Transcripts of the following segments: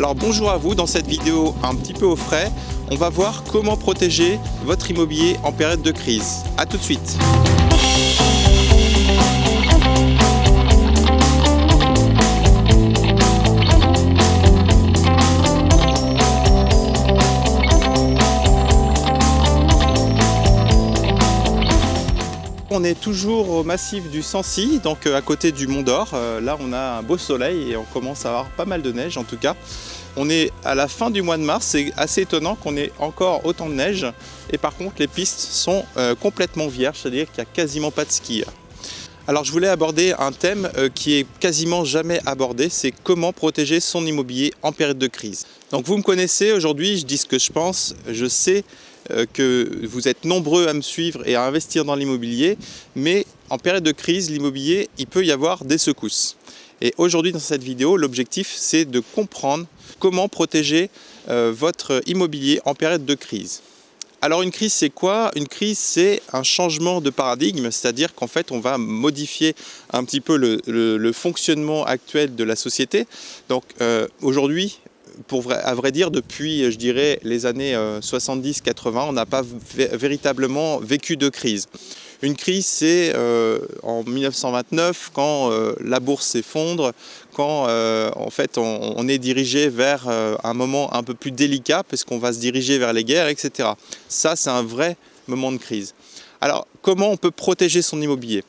Alors bonjour à vous, dans cette vidéo un petit peu au frais, on va voir comment protéger votre immobilier en période de crise. A tout de suite. On est toujours au massif du Sancy, donc à côté du Mont d'Or. Là on a un beau soleil et on commence à avoir pas mal de neige en tout cas. On est à la fin du mois de mars, c'est assez étonnant qu'on ait encore autant de neige. Et par contre les pistes sont complètement vierges, c'est-à-dire qu'il n'y a quasiment pas de skieurs. Alors je voulais aborder un thème qui est quasiment jamais abordé, c'est comment protéger son immobilier en période de crise. Donc vous me connaissez, aujourd'hui je dis ce que je pense, je sais que vous êtes nombreux à me suivre et à investir dans l'immobilier, mais en période de crise, l'immobilier, il peut y avoir des secousses. Et aujourd'hui dans cette vidéo, l'objectif c'est de comprendre comment protéger votre immobilier en période de crise. Alors une crise c'est quoi? Une crise c'est un changement de paradigme, c'est-à-dire qu'en fait on va modifier un petit peu le fonctionnement actuel de la société. Donc aujourd'hui, à vrai dire, depuis, je dirais, les années 70-80, on n'a pas véritablement vécu de crise. Une crise, c'est en 1929, quand la bourse s'effondre, quand en fait on est dirigé vers un moment un peu plus délicat, parce qu'on va se diriger vers les guerres, etc. Ça, c'est un vrai moment de crise. Alors, comment on peut protéger son immobilier ?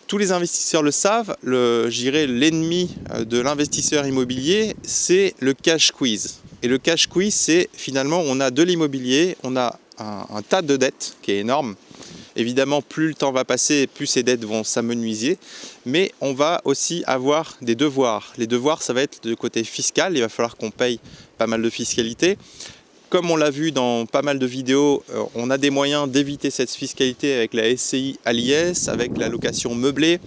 Tous les investisseurs le savent, je dirais l'ennemi de l'investisseur immobilier, c'est le cash squeeze. Et le cash squeeze, c'est finalement, on a de l'immobilier, on a un tas de dettes qui est énorme. Évidemment, plus le temps va passer, plus ces dettes vont s'amenuiser. Mais on va aussi avoir des devoirs. Les devoirs, ça va être du côté fiscal, il va falloir qu'on paye pas mal de fiscalité. Comme on l'a vu dans pas mal de vidéos, on a des moyens d'éviter cette fiscalité avec la SCI à l'IS, avec la location meublée.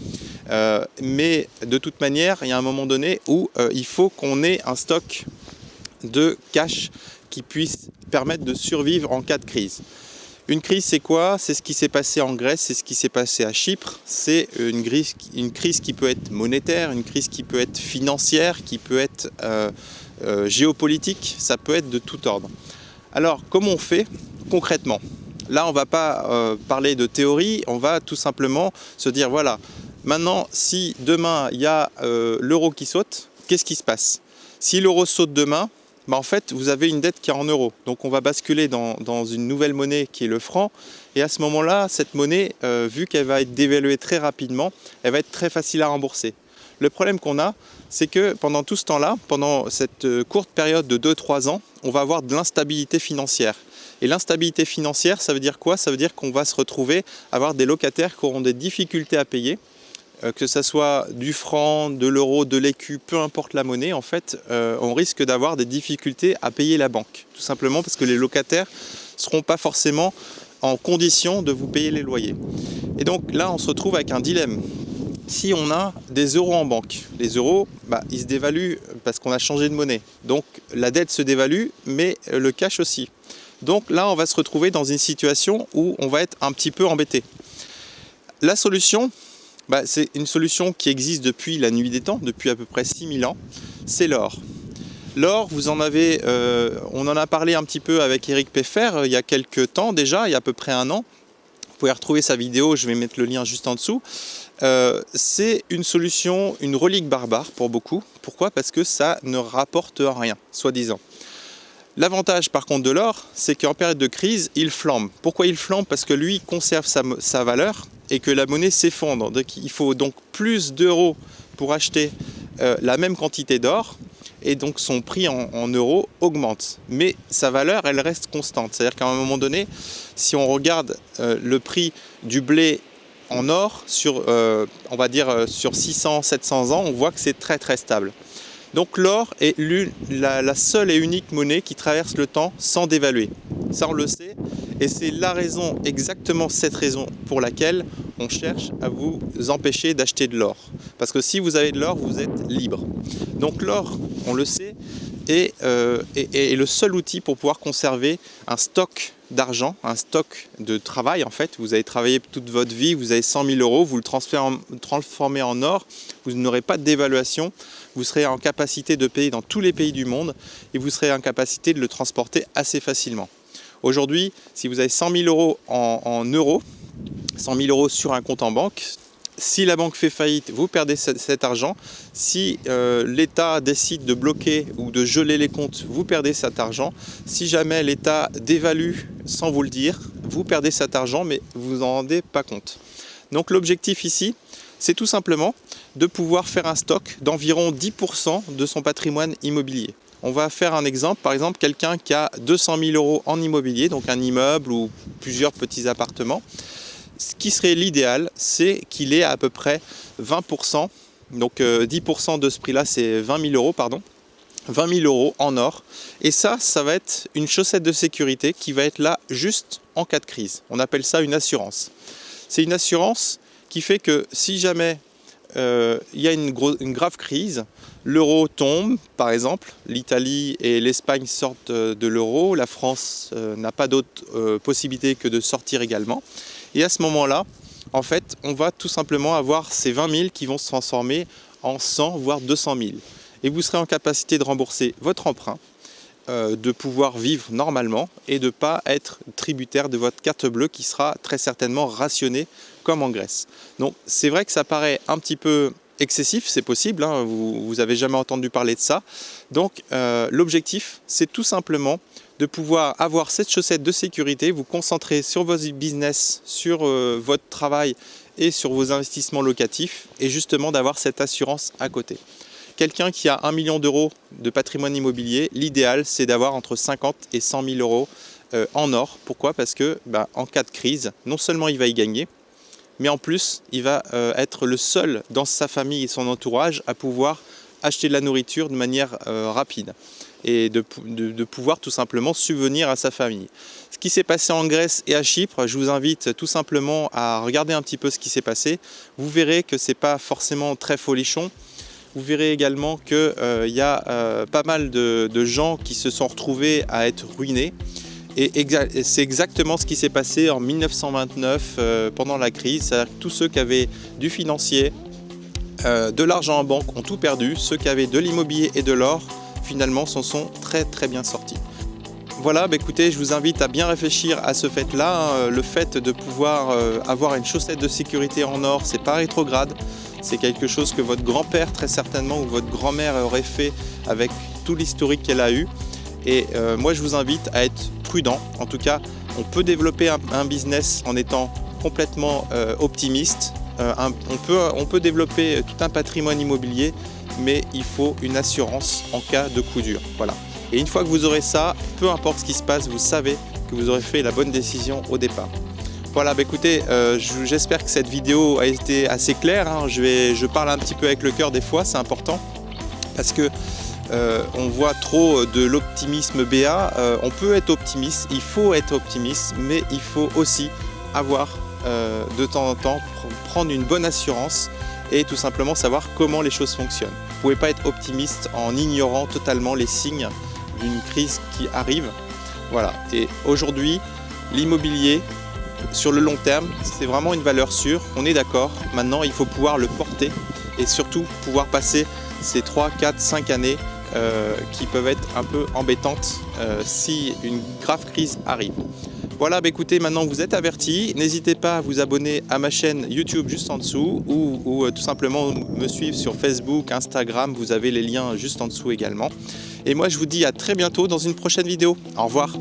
Mais de toute manière, il y a un moment donné où il faut qu'on ait un stock de cash qui puisse permettre de survivre en cas de crise. Une crise, c'est quoi? C'est ce qui s'est passé en Grèce, c'est ce qui s'est passé à Chypre. C'est une crise qui peut être monétaire, une crise qui peut être financière, qui peut être géopolitique, ça peut être de tout ordre. Alors, comment on fait concrètement? Là, on ne va pas parler de théorie, on va tout simplement se dire, voilà, maintenant, si demain, il y a l'euro qui saute, qu'est-ce qui se passe? Si l'euro saute demain, en fait, vous avez une dette qui est en euros. Donc, on va basculer dans une nouvelle monnaie qui est le franc. Et à ce moment-là, cette monnaie, vu qu'elle va être dévaluée très rapidement, elle va être très facile à rembourser. Le problème qu'on a, c'est que pendant tout ce temps-là, pendant cette courte période de 2-3 ans, on va avoir de l'instabilité financière. Et l'instabilité financière, ça veut dire quoi? Ça veut dire qu'on va se retrouver à avoir des locataires qui auront des difficultés à payer, que ce soit du franc, de l'euro, de l'écu, peu importe la monnaie, en fait, on risque d'avoir des difficultés à payer la banque. Tout simplement parce que les locataires ne seront pas forcément en condition de vous payer les loyers. Et donc là, on se retrouve avec un dilemme. Si on a des euros en banque, les euros, ils se dévaluent parce qu'on a changé de monnaie. Donc la dette se dévalue, mais le cash aussi. Donc là, on va se retrouver dans une situation où on va être un petit peu embêté. La solution, c'est une solution qui existe depuis la nuit des temps, depuis à peu près 6000 ans, c'est l'or. L'or, on en a parlé un petit peu avec Eric Peffer il y a quelques temps déjà, il y a à peu près 1 an. Vous pouvez retrouver sa vidéo, je vais mettre le lien juste en dessous. C'est une solution, une relique barbare pour beaucoup. Pourquoi? Parce que ça ne rapporte rien, soi-disant. L'avantage par contre de l'or, c'est qu'en période de crise, il flambe. Pourquoi il flambe? Parce que lui conserve sa valeur et que la monnaie s'effondre. Donc il faut donc plus d'euros pour acheter la même quantité d'or. Et donc son prix en euros augmente. Mais sa valeur, elle reste constante. C'est-à-dire qu'à un moment donné, si on regarde le prix du blé en or sur, on va dire, sur 600-700 ans, on voit que c'est très très stable. Donc l'or est la seule et unique monnaie qui traverse le temps sans dévaluer. Ça on le sait. Et c'est la raison, exactement cette raison pour laquelle on cherche à vous empêcher d'acheter de l'or. Parce que si vous avez de l'or, vous êtes libre. Donc l'or, on le sait, est le seul outil pour pouvoir conserver un stock d'argent, un stock de travail en fait. Vous avez travaillé toute votre vie, vous avez 100 000 euros, vous le transformez en or, vous n'aurez pas de dévaluation, vous serez en capacité de payer dans tous les pays du monde et vous serez en capacité de le transporter assez facilement. Aujourd'hui, si vous avez 100 000 euros en euros, 100 000 euros sur un compte en banque, si la banque fait faillite, vous perdez cet argent. Si l'État décide de bloquer ou de geler les comptes, vous perdez cet argent. Si jamais l'État dévalue sans vous le dire, vous perdez cet argent, mais vous vous en rendez pas compte. Donc l'objectif ici, c'est tout simplement de pouvoir faire un stock d'environ 10% de son patrimoine immobilier. On va faire un exemple, par exemple quelqu'un qui a 200 000 euros en immobilier, donc un immeuble ou plusieurs petits appartements. Ce qui serait l'idéal, c'est qu'il ait à peu près 20%, donc 10% de ce prix-là, c'est 20 000 euros, pardon, 20 000 euros en or. Et ça va être une chaussette de sécurité qui va être là juste en cas de crise. On appelle ça une assurance. C'est une assurance qui fait que si jamais il y a une grave crise, l'euro tombe, par exemple, l'Italie et l'Espagne sortent de l'euro, la France n'a pas d'autre possibilité que de sortir également. Et à ce moment-là, en fait, on va tout simplement avoir ces 20 000 qui vont se transformer en 100 voire 200 000. Et vous serez en capacité de rembourser votre emprunt, de pouvoir vivre normalement et de ne pas être tributaire de votre carte bleue qui sera très certainement rationnée comme en Grèce. Donc c'est vrai que ça paraît un petit peu excessif, c'est possible, hein, vous n'avez jamais entendu parler de ça. Donc l'objectif, c'est tout simplement de pouvoir avoir cette chaussette de sécurité, vous concentrer sur vos business, sur votre travail et sur vos investissements locatifs et justement d'avoir cette assurance à côté. Quelqu'un qui a 1 million d'euros de patrimoine immobilier, l'idéal c'est d'avoir entre 50 et 100 000 euros en or. Pourquoi? Parce que en cas de crise, non seulement il va y gagner, mais en plus il va être le seul dans sa famille et son entourage à pouvoir acheter de la nourriture de manière rapide et de pouvoir tout simplement subvenir à sa famille. Ce qui s'est passé en Grèce et à Chypre, je vous invite tout simplement à regarder un petit peu ce qui s'est passé. Vous verrez que ce n'est pas forcément très folichon. Vous verrez également qu'il y a pas mal de gens qui se sont retrouvés à être ruinés. Et c'est exactement ce qui s'est passé en 1929 pendant la crise. C'est-à-dire que tous ceux qui avaient du financier, de l'argent en banque ont tout perdu. Ceux qui avaient de l'immobilier et de l'or, finalement, s'en sont très très bien sortis. Voilà, écoutez, je vous invite à bien réfléchir à ce fait-là. Le fait de pouvoir avoir une chaussette de sécurité en or, c'est pas rétrograde. C'est quelque chose que votre grand-père, très certainement, ou votre grand-mère aurait fait avec tout l'historique qu'elle a eu. Et moi, je vous invite à être prudent. En tout cas, on peut développer un business en étant complètement optimiste. On peut développer tout un patrimoine immobilier, mais il faut une assurance en cas de coup dur. Voilà. Et une fois que vous aurez ça, peu importe ce qui se passe, vous savez que vous aurez fait la bonne décision au départ. Voilà, écoutez, j'espère que cette vidéo a été assez claire. Hein. Je parle un petit peu avec le cœur des fois, c'est important, parce que on voit trop de l'optimisme BA. On peut être optimiste, il faut être optimiste, mais il faut aussi avoir de temps en temps prendre une bonne assurance et tout simplement savoir comment les choses fonctionnent. Vous ne pouvez pas être optimiste en ignorant totalement les signes d'une crise qui arrive. Voilà. Et aujourd'hui, l'immobilier, sur le long terme, c'est vraiment une valeur sûre. On est d'accord. Maintenant, il faut pouvoir le porter et surtout pouvoir passer ces 3, 4, 5 années qui peuvent être un peu embêtantes si une grave crise arrive. Voilà, écoutez, maintenant vous êtes avertis. N'hésitez pas à vous abonner à ma chaîne YouTube juste en dessous ou tout simplement me suivre sur Facebook, Instagram. Vous avez les liens juste en dessous également. Et moi, je vous dis à très bientôt dans une prochaine vidéo. Au revoir.